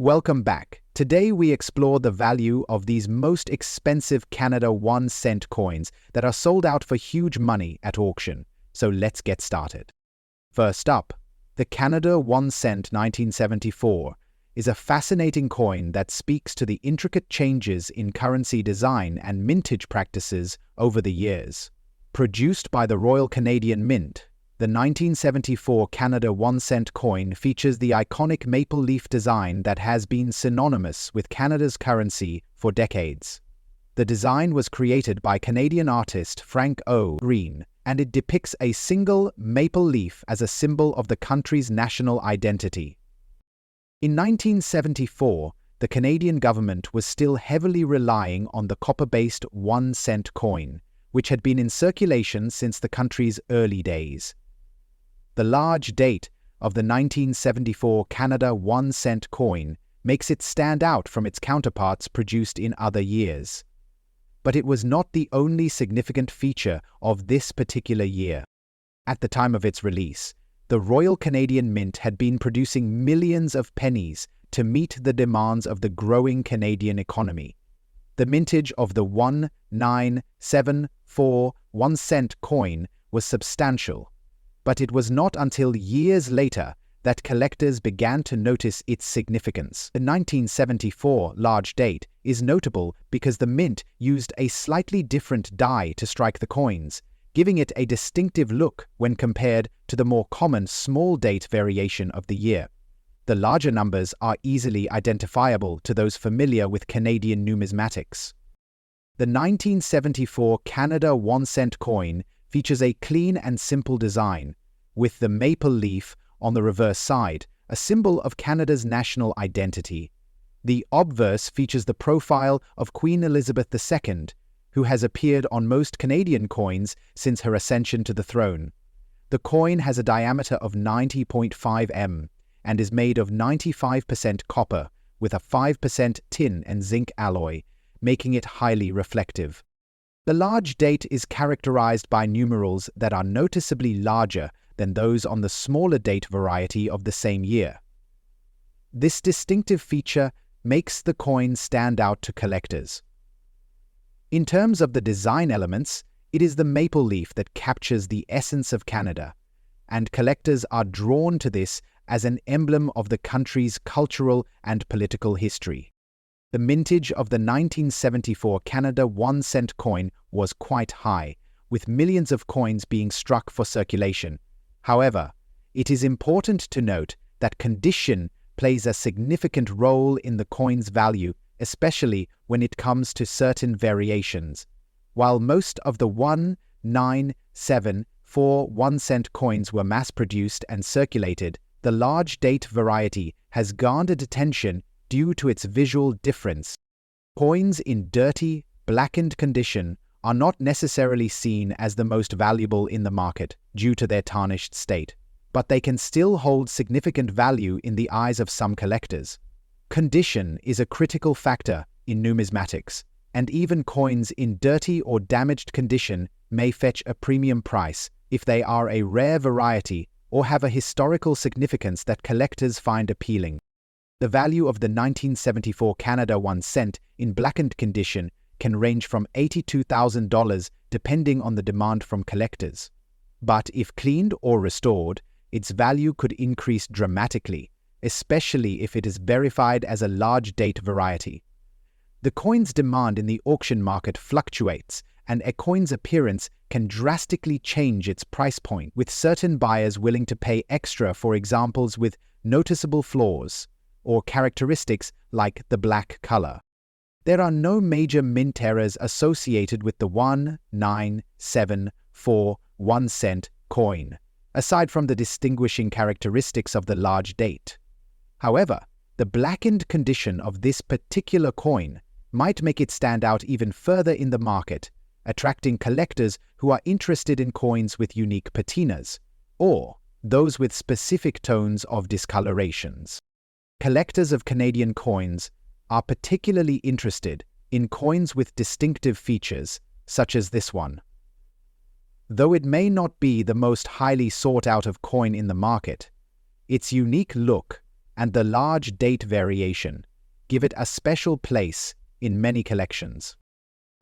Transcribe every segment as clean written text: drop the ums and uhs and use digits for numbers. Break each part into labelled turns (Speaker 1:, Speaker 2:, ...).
Speaker 1: Welcome back. Today we explore the value of these most expensive Canada 1-cent coins that are sold out for huge money at auction. So let's get started. First up, the Canada 1-cent 1974 is a fascinating coin that speaks to the intricate changes in currency design and mintage practices over the years. Produced by the Royal Canadian Mint, the 1974 Canada 1-cent coin features the iconic maple leaf design that has been synonymous with Canada's currency for decades. The design was created by Canadian artist Frank O. Green, and it depicts a single maple leaf as a symbol of the country's national identity. In 1974, the Canadian government was still heavily relying on the copper-based 1-cent coin, which had been in circulation since the country's early days. The large date of the 1974 Canada 1-cent coin makes it stand out from its counterparts produced in other years. But it was not the only significant feature of this particular year. At the time of its release, the Royal Canadian Mint had been producing millions of pennies to meet the demands of the growing Canadian economy. The mintage of the 1974 1-cent coin was substantial, but it was not until years later that collectors began to notice its significance. The 1974 large date is notable because the mint used a slightly different die to strike the coins, giving it a distinctive look when compared to the more common small date variation of the year. The larger numbers are easily identifiable to those familiar with Canadian numismatics. The 1974 Canada 1-cent coin features a clean and simple design, with the maple leaf on the reverse side, a symbol of Canada's national identity. The obverse features the profile of Queen Elizabeth II, who has appeared on most Canadian coins since her ascension to the throne. The coin has a diameter of 90.5 mm and is made of 95% copper with a 5% tin and zinc alloy, making it highly reflective. The large date is characterized by numerals that are noticeably larger than those on the smaller date variety of the same year. This distinctive feature makes the coin stand out to collectors. In terms of the design elements, it is the maple leaf that captures the essence of Canada, and collectors are drawn to this as an emblem of the country's cultural and political history. The mintage of the 1974 Canada 1-cent coin was quite high, with millions of coins being struck for circulation. However, it is important to note that condition plays a significant role in the coin's value, especially when it comes to certain variations. While most of the 1974 1-cent coins were mass-produced and circulated, the large date variety has garnered attention due to its visual difference. Coins in dirty, blackened condition are not necessarily seen as the most valuable in the market due to their tarnished state, but they can still hold significant value in the eyes of some collectors. Condition is a critical factor in numismatics, and even coins in dirty or damaged condition may fetch a premium price if they are a rare variety or have a historical significance that collectors find appealing. The value of the 1974 Canada 1-cent in blackened condition can range from $82,000 depending on the demand from collectors. But if cleaned or restored, its value could increase dramatically, especially if it is verified as a large date variety. The coin's demand in the auction market fluctuates, and a coin's appearance can drastically change its price point, with certain buyers willing to pay extra for examples with noticeable flaws or characteristics like the black color. There are no major mint errors associated with the 1974 1-cent coin, aside from the distinguishing characteristics of the large date. However, the blackened condition of this particular coin might make it stand out even further in the market, attracting collectors who are interested in coins with unique patinas, or those with specific tones of discolorations. Collectors of Canadian coins are particularly interested in coins with distinctive features, such as this one. Though it may not be the most highly sought out of coin in the market, its unique look and the large date variation give it a special place in many collections.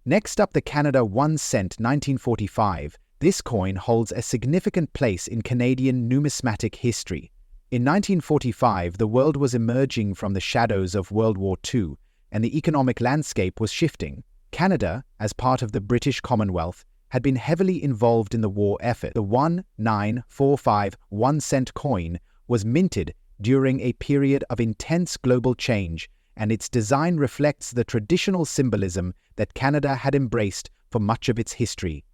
Speaker 1: Next up, the Canada 1 cent 1945. This coin holds a significant place in Canadian numismatic history. In 1945, the world was emerging from the shadows of World War II, and the economic landscape was shifting. Canada, as part of the British Commonwealth, had been heavily involved in the war effort. The 1945 1 cent coin was minted during a period of intense global change, and its design reflects the traditional symbolism that Canada had embraced for much of its history.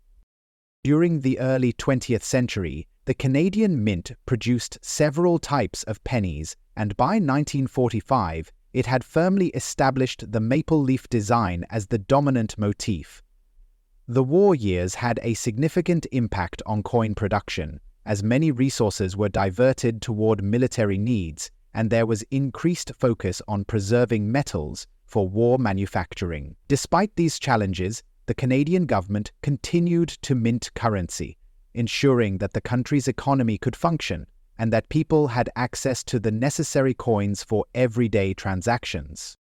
Speaker 1: During the early 20th century, the Canadian Mint produced several types of pennies, and by 1945, it had firmly established the maple leaf design as the dominant motif. The war years had a significant impact on coin production, as many resources were diverted toward military needs, and there was increased focus on preserving metals for war manufacturing. Despite these challenges, the Canadian government continued to mint currency, ensuring that the country's economy could function and that people had access to the necessary coins for everyday transactions.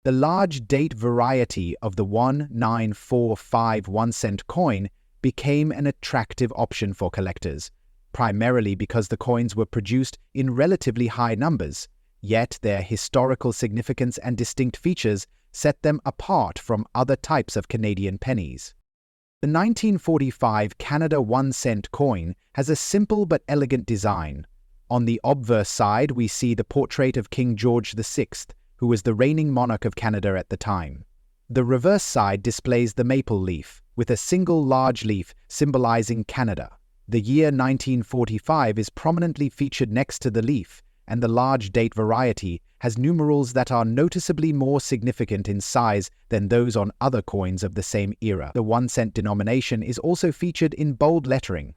Speaker 1: The large date variety of the 1945 1 cent coin became an attractive option for collectors, primarily because the coins were produced in relatively high numbers, yet their historical significance and distinct features set them apart from other types of Canadian pennies. The 1945 Canada 1 cent coin has a simple but elegant design. On the obverse side, we see the portrait of King George VI, who was the reigning monarch of Canada at the time. The reverse side displays the maple leaf, with a single large leaf symbolizing Canada. The year 1945 is prominently featured next to the leaf, and the large date variety has numerals that are noticeably more significant in size than those on other coins of the same era. The 1 cent denomination is also featured in bold lettering.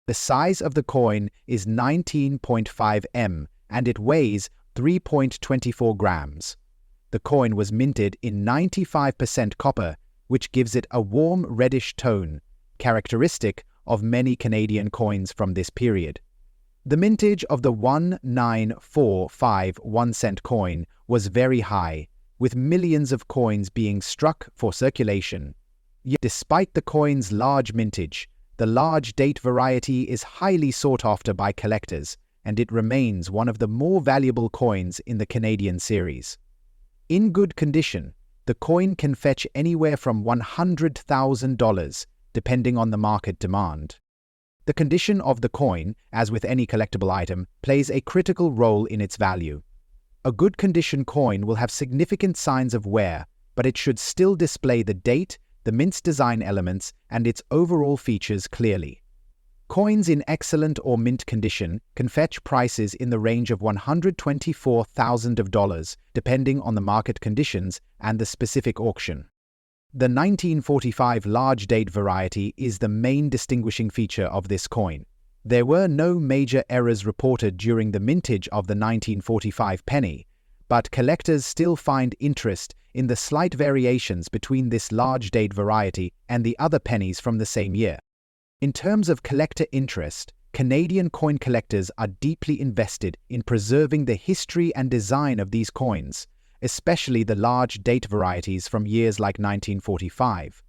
Speaker 1: The size of the coin is 19.5 m, and it weighs 3.24 grams. The coin was minted in 95% copper, which gives it a warm reddish tone, characteristic of many Canadian coins from this period. The mintage of the 1945 1 cent coin was very high, with millions of coins being struck for circulation. Yet, despite the coin's large mintage, the large date variety is highly sought after by collectors, and it remains one of the more valuable coins in the Canadian series. In good condition, the coin can fetch anywhere from $100,000, depending on the market demand. The condition of the coin, as with any collectible item, plays a critical role in its value. A good condition coin will have significant signs of wear, but it should still display the date, the mint's design elements, and its overall features clearly. Coins in excellent or mint condition can fetch prices in the range of $124,000, depending on the market conditions and the specific auction. The 1945 large date variety is the main distinguishing feature of this coin. There were no major errors reported during the mintage of the 1945 penny, but collectors still find interest in the slight variations between this large date variety and the other pennies from the same year. In terms of collector interest, Canadian coin collectors are deeply invested in preserving the history and design of these coins, especially the large date varieties from years like 1945.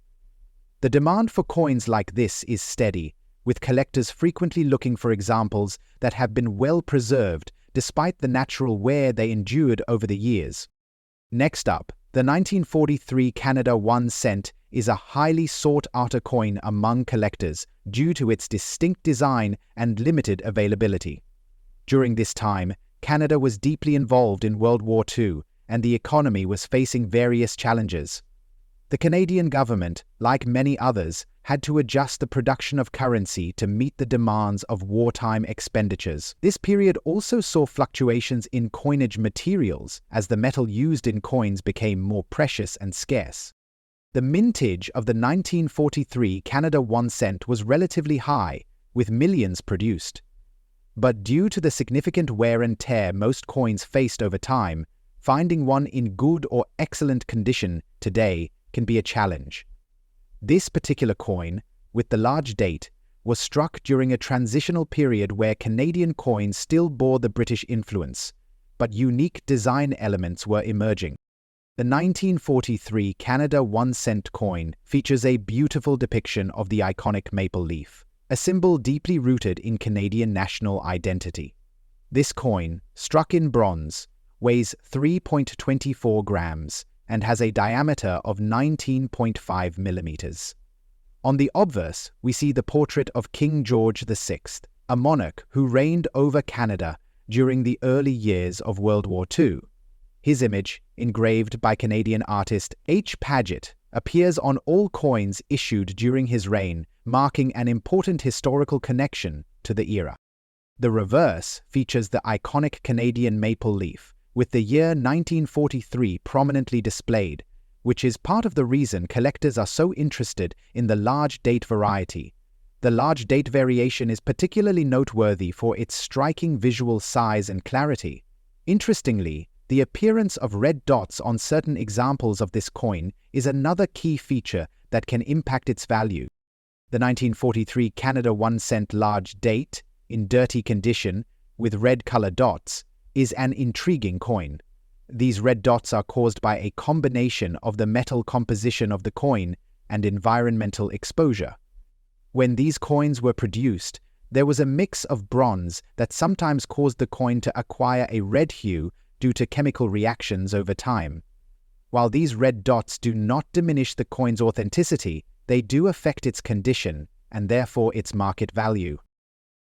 Speaker 1: The demand for coins like this is steady, with collectors frequently looking for examples that have been well preserved despite the natural wear they endured over the years. Next up, the 1943 Canada 1 cent is a highly sought-after coin among collectors due to its distinct design and limited availability. During this time, Canada was deeply involved in World War II, and the economy was facing various challenges. The Canadian government, like many others, had to adjust the production of currency to meet the demands of wartime expenditures. This period also saw fluctuations in coinage materials as the metal used in coins became more precious and scarce. The mintage of the 1943 Canada 1 cent was relatively high, with millions produced. But due to the significant wear and tear most coins faced over time, finding one in good or excellent condition today can be a challenge. This particular coin, with the large date, was struck during a transitional period where Canadian coins still bore the British influence. but unique design elements were emerging. The 1943 Canada 1-cent coin features a beautiful depiction of the iconic maple leaf, a symbol deeply rooted in Canadian national identity. This coin, struck in bronze, weighs 3.24 grams and has a diameter of 19.5 millimeters. On the obverse, we see the portrait of King George VI, a monarch who reigned over Canada during the early years of World War II. His image, engraved by Canadian artist H. Paget, appears on all coins issued during his reign, marking an important historical connection to the era. The reverse features the iconic Canadian maple leaf, with the year 1943 prominently displayed, which is part of the reason collectors are so interested in the large date variety. The large date variation is particularly noteworthy for its striking visual size and clarity. Interestingly, the appearance of red dots on certain examples of this coin is another key feature that can impact its value. The 1943 Canada 1-cent large date, in dirty condition, with red-colored dots, is an intriguing coin. These red dots are caused by a combination of the metal composition of the coin and environmental exposure. When these coins were produced, there was a mix of bronze that sometimes caused the coin to acquire a red hue due to chemical reactions over time. While these red dots do not diminish the coin's authenticity, they do affect its condition and therefore its market value.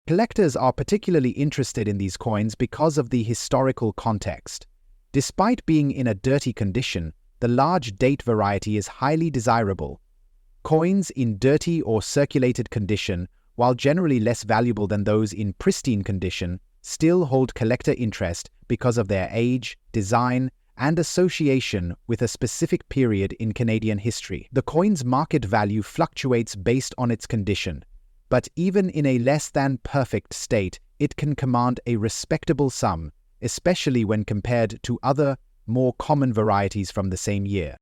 Speaker 1: Collectors are particularly interested in these coins because of the historical context. Despite being in a dirty condition, the large date variety is highly desirable. Coins in dirty or circulated condition, while generally less valuable than those in pristine condition, still hold collector interest because of their age, design, and association with a specific period in Canadian history. The coin's market value fluctuates based on its condition, but even in a less than perfect state, it can command a respectable sum, especially when compared to other, more common varieties from the same year.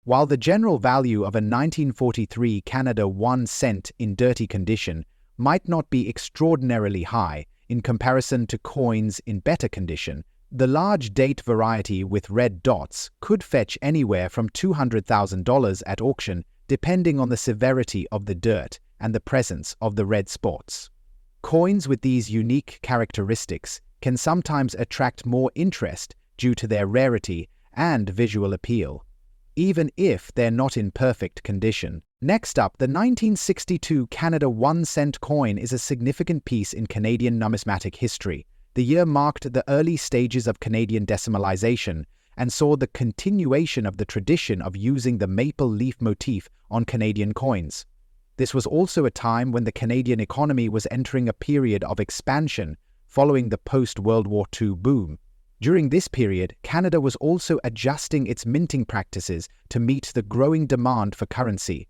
Speaker 1: While the general value of a 1943 Canada 1-cent in dirty condition might not be extraordinarily high in comparison to coins in better condition, the large date variety with red dots could fetch anywhere from $200,000 at auction, depending on the severity of the dirt and the presence of the red spots. Coins with these unique characteristics can sometimes attract more interest due to their rarity and visual appeal, even if they're not in perfect condition. Next up, the 1962 Canada 1-cent coin is a significant piece in Canadian numismatic history. The year marked the early stages of Canadian decimalization and saw the continuation of the tradition of using the maple leaf motif on Canadian coins. This was also a time when the Canadian economy was entering a period of expansion following the post-World War II boom. During this period, Canada was also adjusting its minting practices to meet the growing demand for currency.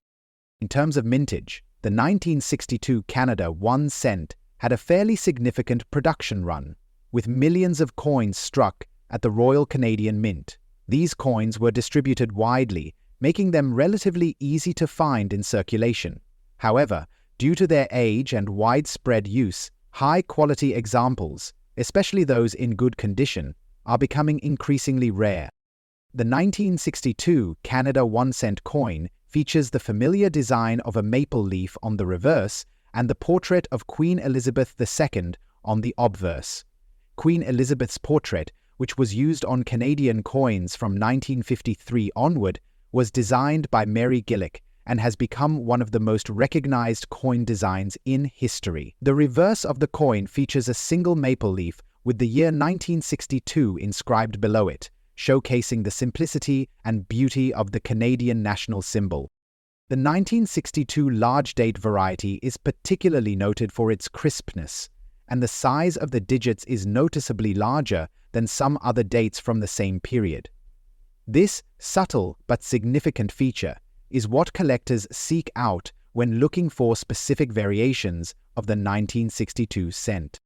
Speaker 1: In terms of mintage, the 1962 Canada 1-cent had a fairly significant production run, with millions of coins struck at the Royal Canadian Mint. These coins were distributed widely, making them relatively easy to find in circulation. However, due to their age and widespread use, high-quality examples, especially those in good condition, are becoming increasingly rare. The 1962 Canada 1-cent coin features the familiar design of a maple leaf on the reverse and the portrait of Queen Elizabeth II on the obverse. Queen Elizabeth's portrait, which was used on Canadian coins from 1953 onward, was designed by Mary Gillick and has become one of the most recognized coin designs in history. The reverse of the coin features a single maple leaf with the year 1962 inscribed below it, showcasing the simplicity and beauty of the Canadian national symbol. The 1962 large date variety is particularly noted for its crispness, and the size of the digits is noticeably larger than some other dates from the same period. This subtle but significant feature is what collectors seek out when looking for specific variations of the 1962 cent.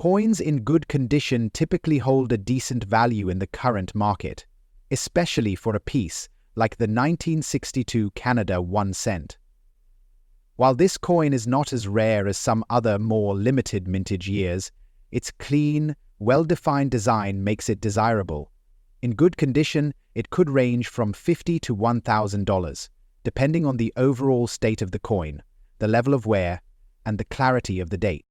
Speaker 1: Coins in good condition typically hold a decent value in the current market, especially for a piece like the 1962 Canada 1-cent. While this coin is not as rare as some other more limited mintage years, its clean, well-defined design makes it desirable. In good condition, it could range from $50 to $1,000, depending on the overall state of the coin, the level of wear, and the clarity of the date.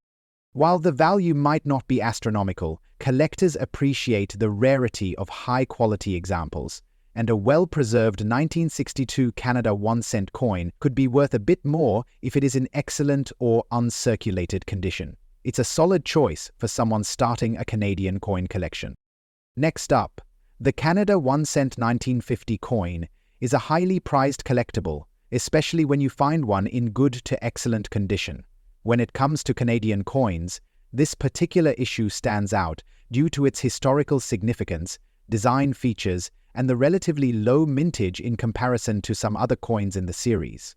Speaker 1: While the value might not be astronomical, collectors appreciate the rarity of high-quality examples, and a well-preserved 1962 Canada 1-cent coin could be worth a bit more if it is in excellent or uncirculated condition. It's a solid choice for someone starting a Canadian coin collection. Next up, the Canada 1-cent 1950 coin is a highly prized collectible, especially when you find one in good to excellent condition. When it comes to Canadian coins, this particular issue stands out due to its historical significance, design features, and the relatively low mintage in comparison to some other coins in the series.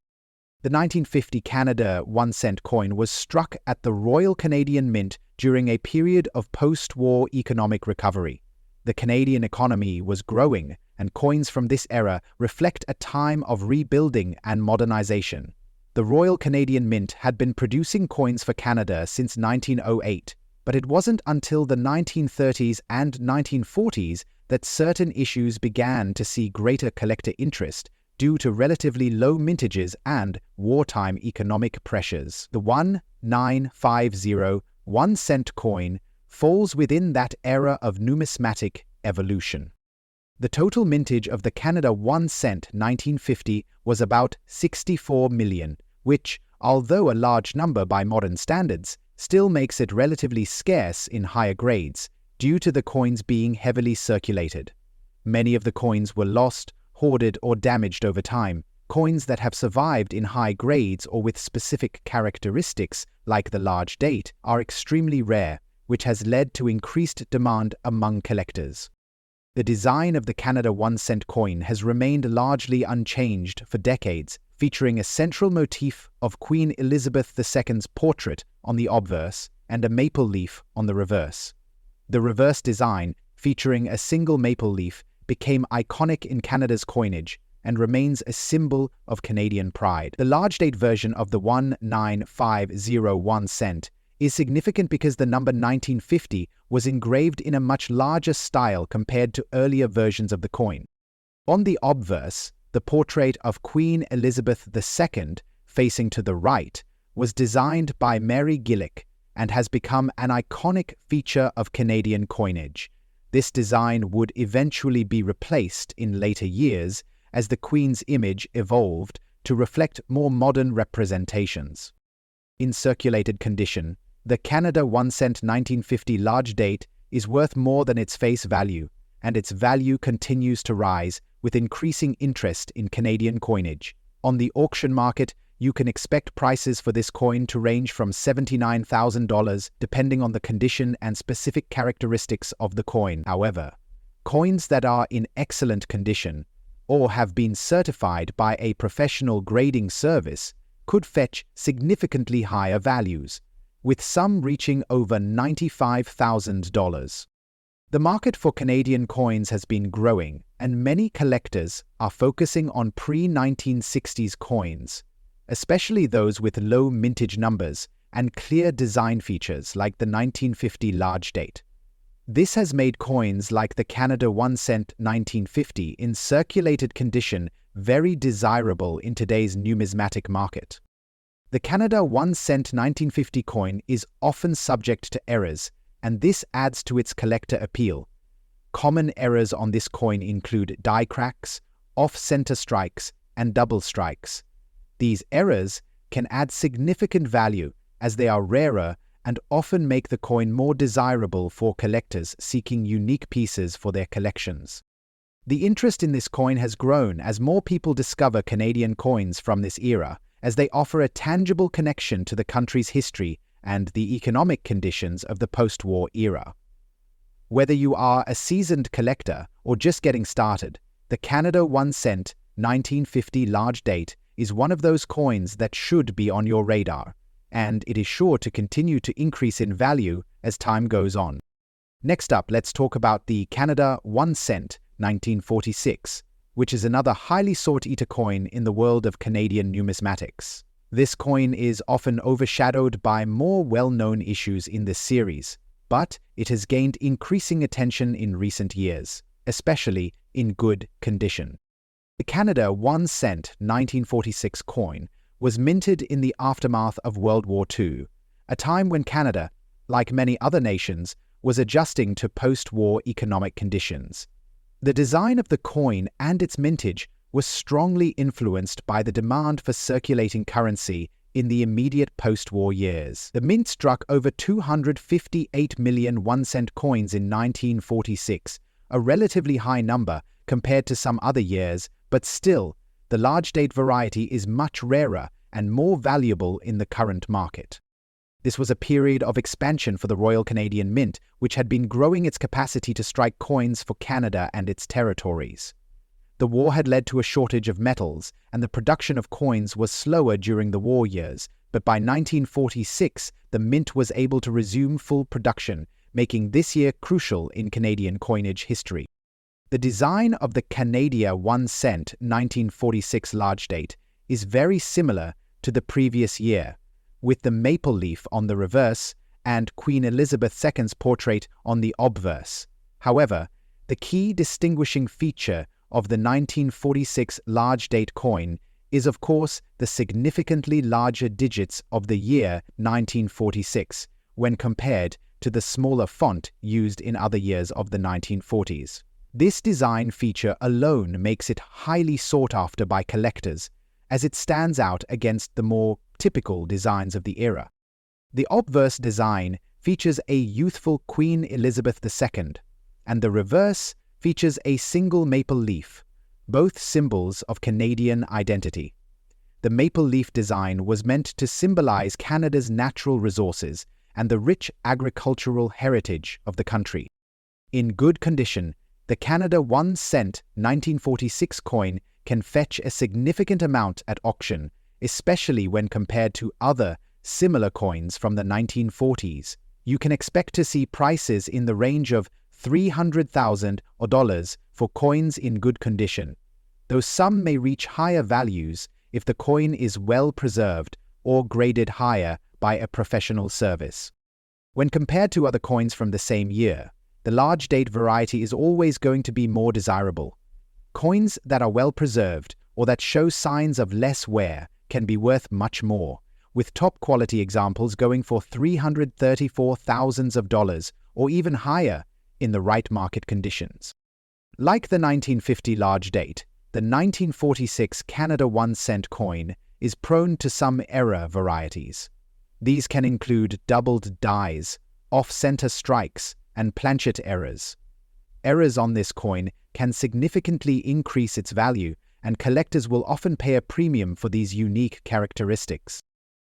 Speaker 1: The 1950 Canada 1-cent coin was struck at the Royal Canadian Mint during a period of post-war economic recovery. The Canadian economy was growing, and coins from this era reflect a time of rebuilding and modernization. The Royal Canadian Mint had been producing coins for Canada since 1908, but it wasn't until the 1930s and 1940s that certain issues began to see greater collector interest due to relatively low mintages and wartime economic pressures. The 1950 1-cent coin falls within that era of numismatic evolution. The total mintage of the Canada 1-cent 1950 was about 64 million, which, although a large number by modern standards, still makes it relatively scarce in higher grades due to the coins being heavily circulated. Many of the coins were lost, hoarded, or damaged over time. Coins that have survived in high grades or with specific characteristics, like the large date, are extremely rare, which has led to increased demand among collectors. The design of the Canada 1-cent coin has remained largely unchanged for decades, featuring a central motif of Queen Elizabeth II's portrait on the obverse and a maple leaf on the reverse. The reverse design, featuring a single maple leaf, became iconic in Canada's coinage and remains a symbol of Canadian pride. The large date version of the 1950 cent is significant because the number 1950 was engraved in a much larger style compared to earlier versions of the coin. On the obverse, the portrait of Queen Elizabeth II, facing to the right, was designed by Mary Gillick and has become an iconic feature of Canadian coinage. This design would eventually be replaced in later years as the Queen's image evolved to reflect more modern representations. In circulated condition, the Canada 1-cent 1950 large date is worth more than its face value, and its value continues to rise with increasing interest in Canadian coinage. On the auction market, you can expect prices for this coin to range from $79,000 depending on the condition and specific characteristics of the coin. However, coins that are in excellent condition or have been certified by a professional grading service could fetch significantly higher values, with some reaching over $95,000. The market for Canadian coins has been growing, and many collectors are focusing on pre-1960s coins, especially those with low mintage numbers and clear design features like the 1950 large date. This has made coins like the Canada 1-cent 1950 in circulated condition very desirable in today's numismatic market. The Canada 1-cent 1950 coin is often subject to errors, and this adds to its collector appeal. Common errors on this coin include die cracks, off-center strikes, and double strikes. These errors can add significant value as they are rarer and often make the coin more desirable for collectors seeking unique pieces for their collections. The interest in this coin has grown as more people discover Canadian coins from this era, as they offer a tangible connection to the country's history and the economic conditions of the post-war era. Whether you are a seasoned collector or just getting started, the Canada 1-cent 1950 large date is one of those coins that should be on your radar, and it is sure to continue to increase in value as time goes on. Next up, let's talk about the Canada 1-cent 1946, which is another highly sought-after coin in the world of Canadian numismatics. This coin is often overshadowed by more well-known issues in this series, but it has gained increasing attention in recent years, especially in good condition. The Canada 1 cent 1946 coin was minted in the aftermath of World War II, a time when Canada, like many other nations, was adjusting to post-war economic conditions. The design of the coin and its mintage was strongly influenced by the demand for circulating currency in the immediate post-war years. The mint struck over 258 million 1 cent coins in 1946, a relatively high number compared to some other years, but still, the large-date variety is much rarer and more valuable in the current market. This was a period of expansion for the Royal Canadian Mint, which had been growing its capacity to strike coins for Canada and its territories. The war had led to a shortage of metals, and the production of coins was slower during the war years, but by 1946, the mint was able to resume full production, making this year crucial in Canadian coinage history. The design of the Canada 1 cent 1946 large date is very similar to the previous year, with the maple leaf on the reverse and Queen Elizabeth II's portrait on the obverse. However, the key distinguishing feature of the 1946 large date coin is of course the significantly larger digits of the year 1946 when compared to the smaller font used in other years of the 1940s. This design feature alone makes it highly sought after by collectors, as it stands out against the more typical designs of the era. The obverse design features a youthful Queen Elizabeth II, and the reverse features a single maple leaf, both symbols of Canadian identity. The maple leaf design was meant to symbolize Canada's natural resources and the rich agricultural heritage of the country. In good condition, the Canada 1 cent 1946 coin can fetch a significant amount at auction, especially when compared to other similar coins from the 1940s. You can expect to see prices in the range of $300,000 for coins in good condition, though some may reach higher values if the coin is well preserved or graded higher by a professional service. When compared to other coins from the same year, the large date variety is always going to be more desirable. Coins that are well preserved or that show signs of less wear can be worth much more, with top quality examples going for $334,000 or even higher in the right market conditions. Like the 1950 large date, the 1946 Canada 1 cent coin is prone to some error varieties. These can include doubled dies, off-center strikes, and planchet errors. Errors on this coin can significantly increase its value, and collectors will often pay a premium for these unique characteristics.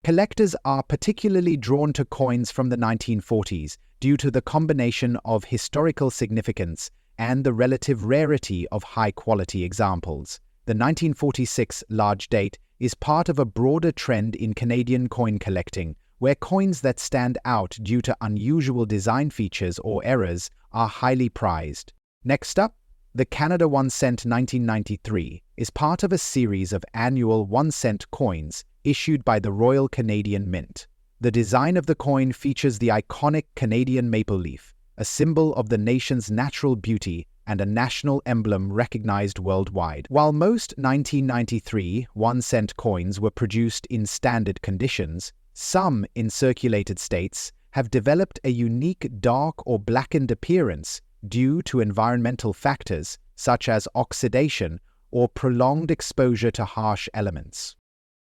Speaker 1: Collectors are particularly drawn to coins from the 1940s due to the combination of historical significance and the relative rarity of high-quality examples. The 1946 large date is part of a broader trend in Canadian coin collecting, where coins that stand out due to unusual design features or errors are highly prized. Next up, the Canada 1 cent 1993 is part of a series of annual 1 cent coins issued by the Royal Canadian Mint. The design of the coin features the iconic Canadian maple leaf, a symbol of the nation's natural beauty and a national emblem recognized worldwide. While most 1993 1 cent coins were produced in standard conditions, some in circulated states have developed a unique dark or blackened appearance due to environmental factors such as oxidation or prolonged exposure to harsh elements.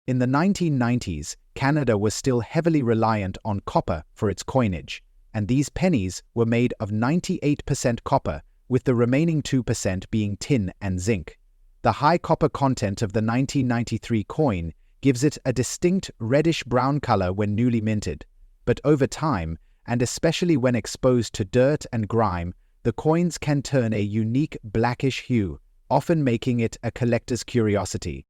Speaker 1: In the 1990s, Canada was still heavily reliant on copper for its coinage, and these pennies were made of 98% copper, with the remaining 2% being tin and zinc. The high copper content of the 1993 coin gives it a distinct reddish-brown color when newly minted, but over time, and especially when exposed to dirt and grime, the coins can turn a unique blackish hue, often making it a collector's curiosity.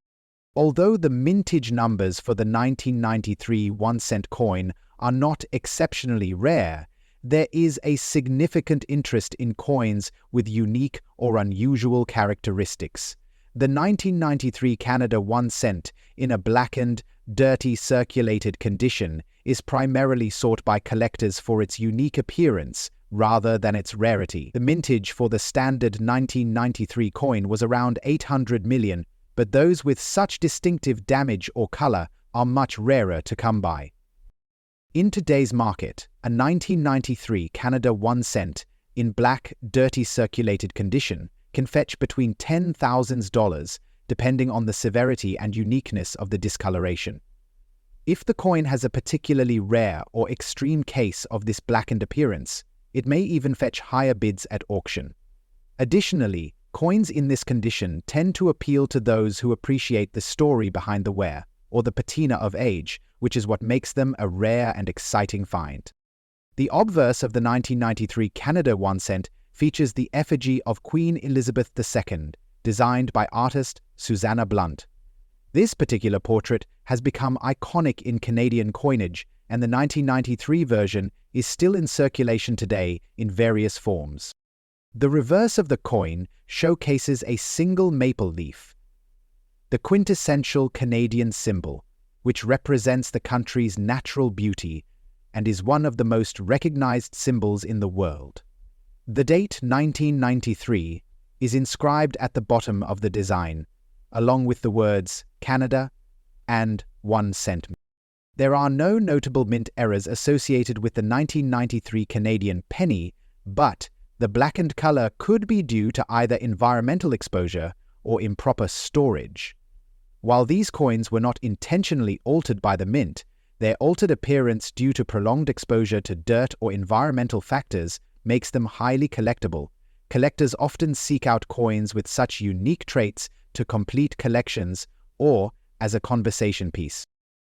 Speaker 1: Although the mintage numbers for the 1993 1 cent coin are not exceptionally rare, there is a significant interest in coins with unique or unusual characteristics. The 1993 Canada 1 cent in a blackened, dirty circulated condition is primarily sought by collectors for its unique appearance rather than its rarity. The mintage for the standard 1993 coin was around 800 million, but those with such distinctive damage or color are much rarer to come by. In today's market, a 1993 Canada 1 cent in black, dirty circulated condition can fetch between $10,000 depending on the severity and uniqueness of the discoloration. If the coin has a particularly rare or extreme case of this blackened appearance, it may even fetch higher bids at auction. Additionally, coins in this condition tend to appeal to those who appreciate the story behind the wear, or the patina of age, which is what makes them a rare and exciting find. The obverse of the 1993 Canada 1 cent features the effigy of Queen Elizabeth II, designed by artist Susanna Blunt. This particular portrait has become iconic in Canadian coinage, and the 1993 version is still in circulation today in various forms. The reverse of the coin showcases a single maple leaf, the quintessential Canadian symbol, which represents the country's natural beauty and is one of the most recognized symbols in the world. The date 1993 is inscribed at the bottom of the design, along with the words Canada and 1 cent. There are no notable mint errors associated with the 1993 Canadian penny, but the blackened color could be due to either environmental exposure or improper storage. While these coins were not intentionally altered by the mint, their altered appearance due to prolonged exposure to dirt or environmental factors makes them highly collectible. Collectors often seek out coins with such unique traits to complete collections or as a conversation piece.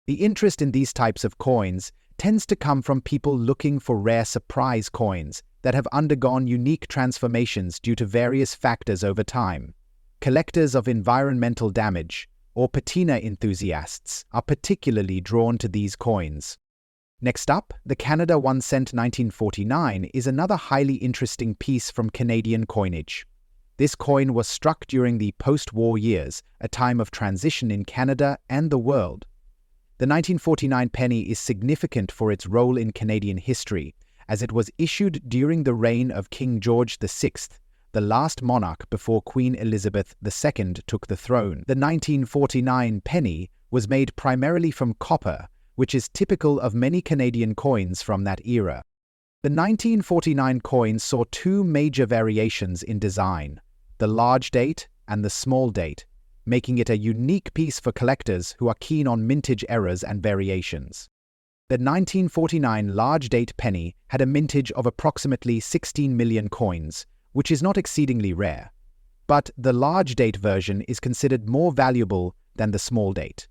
Speaker 1: The interest in these types of coins tends to come from people looking for rare surprise coins that have undergone unique transformations due to various factors over time. Collectors of environmental damage or patina enthusiasts are particularly drawn to these coins. Next up, the Canada 1 cent 1949 is another highly interesting piece from Canadian coinage. This coin was struck during the post-war years, a time of transition in Canada and the world. The 1949 penny is significant for its role in Canadian history, as it was issued during the reign of King George VI, the last monarch before Queen Elizabeth II took the throne. The 1949 penny was made primarily from copper, which is typical of many Canadian coins from that era. The 1949 coin saw two major variations in design, the large date and the small date, making it a unique piece for collectors who are keen on mintage errors and variations. The 1949 large date penny had a mintage of approximately 16 million coins, which is not exceedingly rare, but the large date version is considered more valuable than the small date.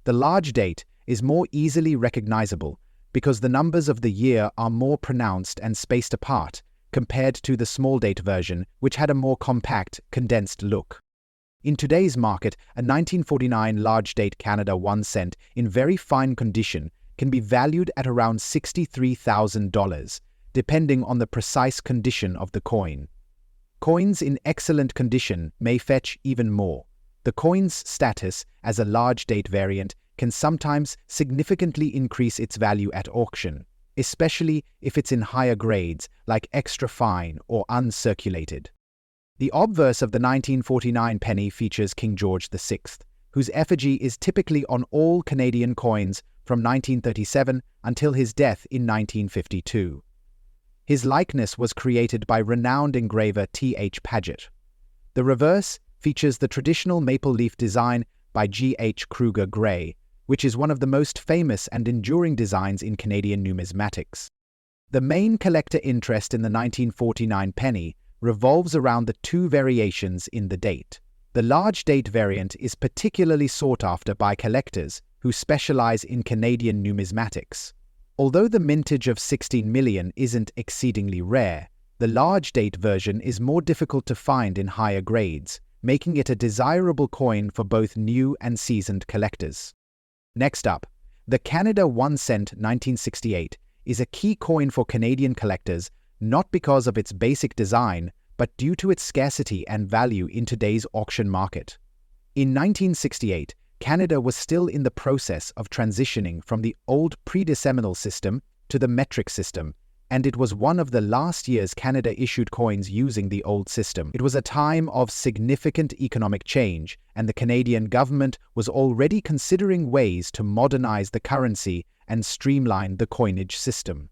Speaker 1: The large date is more easily recognizable because the numbers of the year are more pronounced and spaced apart compared to the small date version, which had a more compact, condensed look. In today's market, a 1949 large date Canada 1 cent in very fine condition can be valued at around $63,000, depending on the precise condition of the coin. Coins in excellent condition may fetch even more. The coin's status as a large date variant can sometimes significantly increase its value at auction, especially if it's in higher grades like extra fine or uncirculated. The obverse of the 1949 penny features King George VI, whose effigy is typically on all Canadian coins from 1937 until his death in 1952. His likeness was created by renowned engraver T.H. Paget. The reverse features the traditional maple leaf design by G.H. Kruger Gray, which is one of the most famous and enduring designs in Canadian numismatics. The main collector interest in the 1949 penny revolves around the two variations in the date. The large date variant is particularly sought after by collectors who specialize in Canadian numismatics. Although the mintage of 16 million isn't exceedingly rare, the large date version is more difficult to find in higher grades, making it a desirable coin for both new and seasoned collectors. Next up, the Canada 1 cent 1968 is a key coin for Canadian collectors not because of its basic design, but due to its scarcity and value in today's auction market. In 1968, Canada was still in the process of transitioning from the old pre-decimal system to the metric system, and it was one of the last years Canada issued coins using the old system. It was a time of significant economic change, and the Canadian government was already considering ways to modernize the currency and streamline the coinage system.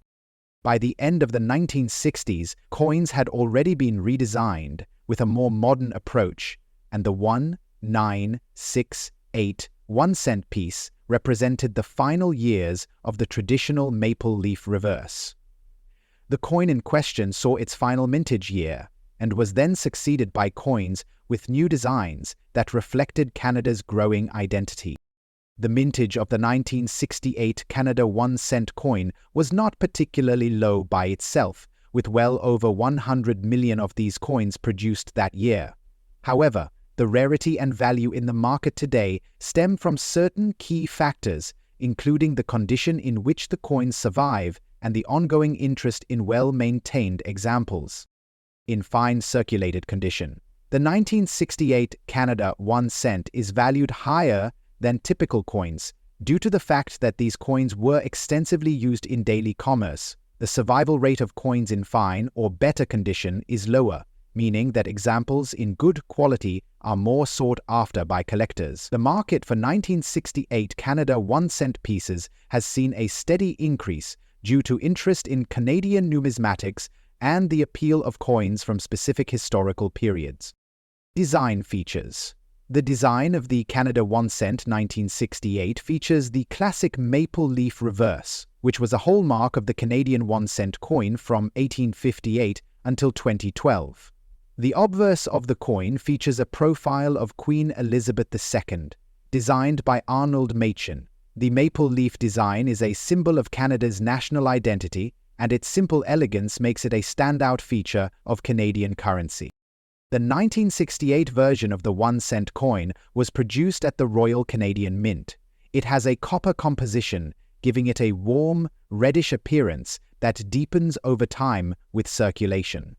Speaker 1: By the end of the 1960s, coins had already been redesigned with a more modern approach, and the 1, 9, 6, 8, 1 cent piece represented the final years of the traditional maple leaf reverse. The coin in question saw its final mintage year, and was then succeeded by coins with new designs that reflected Canada's growing identity. The mintage of the 1968 Canada 1 cent coin was not particularly low by itself, with well over 100 million of these coins produced that year. However, the rarity and value in the market today stem from certain key factors, including the condition in which the coins survive and the ongoing interest in well-maintained examples. In fine circulated condition, the 1968 Canada 1 cent is valued higher than typical coins due to the fact that these coins were extensively used in daily commerce. The survival rate of coins in fine or better condition is lower, meaning that examples in good quality are more sought after by collectors. The market for 1968 Canada 1 cent pieces has seen a steady increase due to interest in Canadian numismatics and the appeal of coins from specific historical periods. Design features. The design of the Canada 1 cent 1968 features the classic maple leaf reverse, which was a hallmark of the Canadian 1 cent coin from 1858 until 2012. The obverse of the coin features a profile of Queen Elizabeth II, designed by Arnold Machen. The maple leaf design is a symbol of Canada's national identity, and its simple elegance makes it a standout feature of Canadian currency. The 1968 version of the 1 cent coin was produced at the Royal Canadian Mint. It has a copper composition, giving it a warm, reddish appearance that deepens over time with circulation.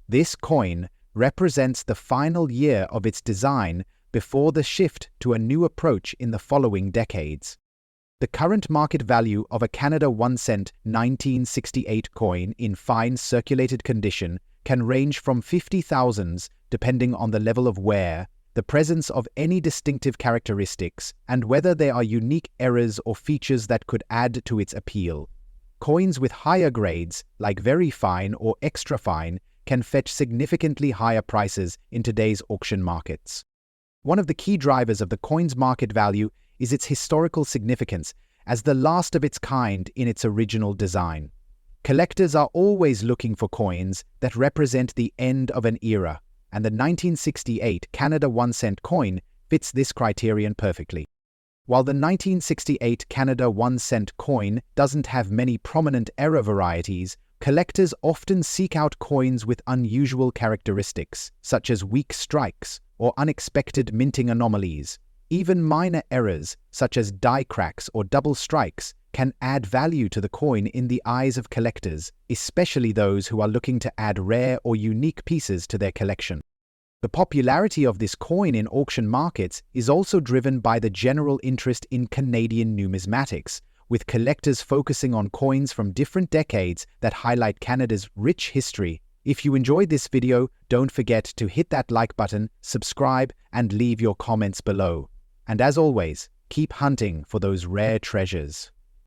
Speaker 1: This coin represents the final year of its design before the shift to a new approach in the following decades. The current market value of a Canada 1 cent 1968 coin in fine circulated condition can range from 50,000s depending on the level of wear, the presence of any distinctive characteristics, and whether there are unique errors or features that could add to its appeal. Coins with higher grades, like very fine or extra fine, can fetch significantly higher prices in today's auction markets. One of the key drivers of the coin's market value is its historical significance as the last of its kind in its original design. Collectors are always looking for coins that represent the end of an era, and the 1968 Canada 1 cent coin fits this criterion perfectly. While the 1968 Canada 1 cent coin doesn't have many prominent era varieties, collectors often seek out coins with unusual characteristics, such as weak strikes or unexpected minting anomalies. Even minor errors, such as die cracks or double strikes, can add value to the coin in the eyes of collectors, especially those who are looking to add rare or unique pieces to their collection. The popularity of this coin in auction markets is also driven by the general interest in Canadian numismatics, with collectors focusing on coins from different decades that highlight Canada's rich history. If you enjoyed this video, don't forget to hit that like button, subscribe, and leave your comments below. And as always, keep hunting for those rare treasures.